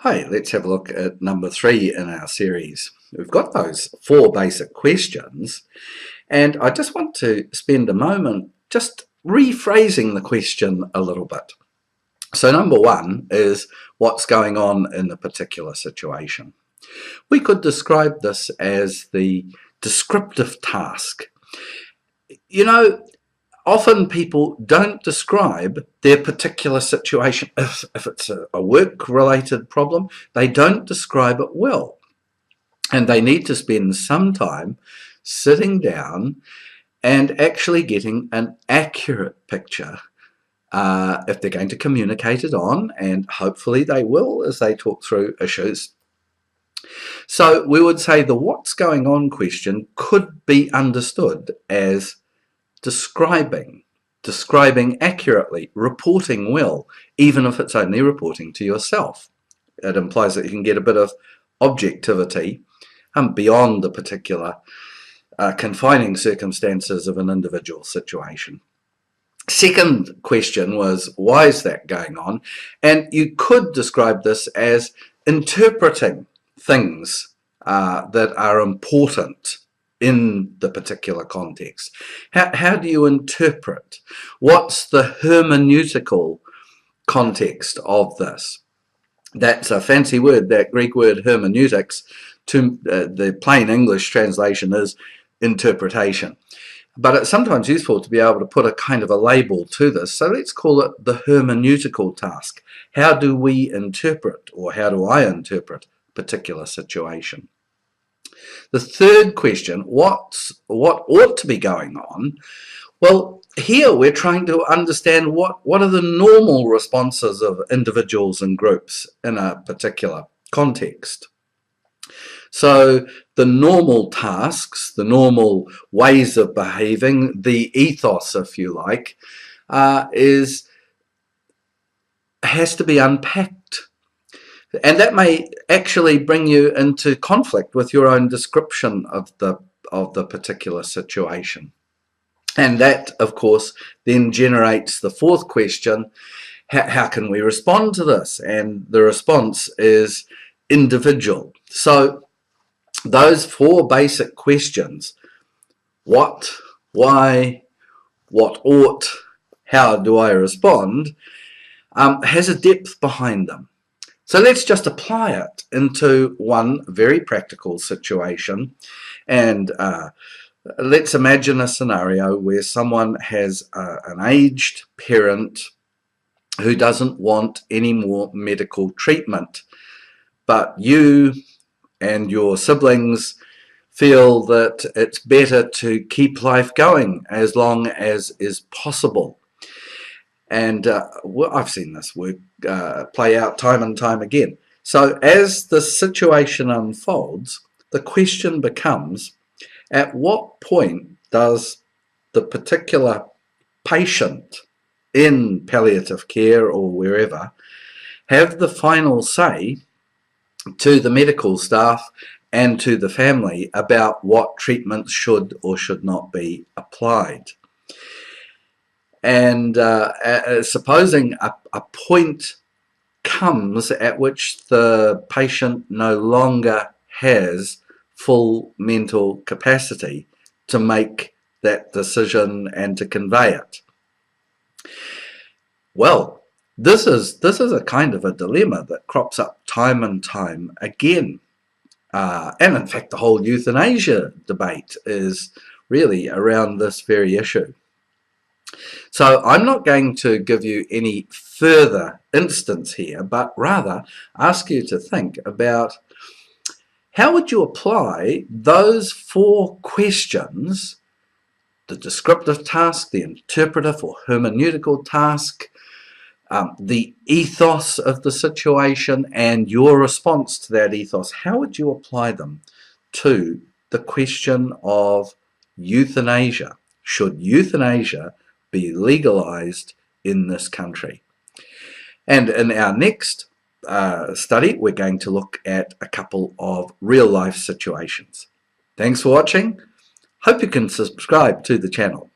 Hi, let's have a look at number 3 in our series. We've got those 4 basic questions, and I just want to spend a moment just rephrasing the question a little bit. So number 1 is what's going on in a particular situation. We could describe this as the descriptive task. You know, often people don't describe their particular situation. If it's a work-related problem, they don't describe it well. And they need to spend some time sitting down and actually getting an accurate picture if they're going to communicate it on, and hopefully they will as they talk through issues. So we would say the what's going on question could be understood as describing accurately, reporting well, even if it's only reporting to yourself. It implies that you can get a bit of objectivity beyond the particular confining circumstances of an individual situation. Second question was, why is that going on? And you could describe this as interpreting things that are important in the particular context. How do you interpret? What's the hermeneutical context of this? That's a fancy word, that Greek word hermeneutics. To the plain English translation is interpretation. But it's sometimes useful to be able to put a kind of a label to this. So let's call it the hermeneutical task. How do we interpret, or how do I interpret a particular situation? The third question, what ought to be going on? Well, here we're trying to understand what are the normal responses of individuals and groups in a particular context. So the normal tasks, the normal ways of behaving, the ethos, if you like, has to be unpacked. And that may actually bring you into conflict with your own description of the particular situation. And that, of course, then generates the fourth question, how can we respond to this? And the response is individual. So those 4 basic questions, what, why, what ought, how do I respond, has a depth behind them. So let's just apply it into one very practical situation, and let's imagine a scenario where someone has an aged parent who doesn't want any more medical treatment, but you and your siblings feel that it's better to keep life going as long as is possible. And well, I've seen this work play out time and time again. So as the situation unfolds, the question becomes, at what point does the particular patient in palliative care or wherever have the final say to the medical staff and to the family about what treatments should or should not be applied? And supposing a point comes at which the patient no longer has full mental capacity to make that decision and to convey it. Well, this is a kind of a dilemma that crops up time and time again. And in fact, the whole euthanasia debate is really around this very issue. So I'm not going to give you any further instance here, but rather ask you to think about how would you apply those 4 questions, the descriptive task, the interpretive or hermeneutical task, the ethos of the situation, and your response to that ethos. How would you apply them to the question of euthanasia? Should euthanasia be legalized in this country? And in our next study, we're going to look at a couple of real-life situations. Thanks for watching. Hope you can subscribe to the channel.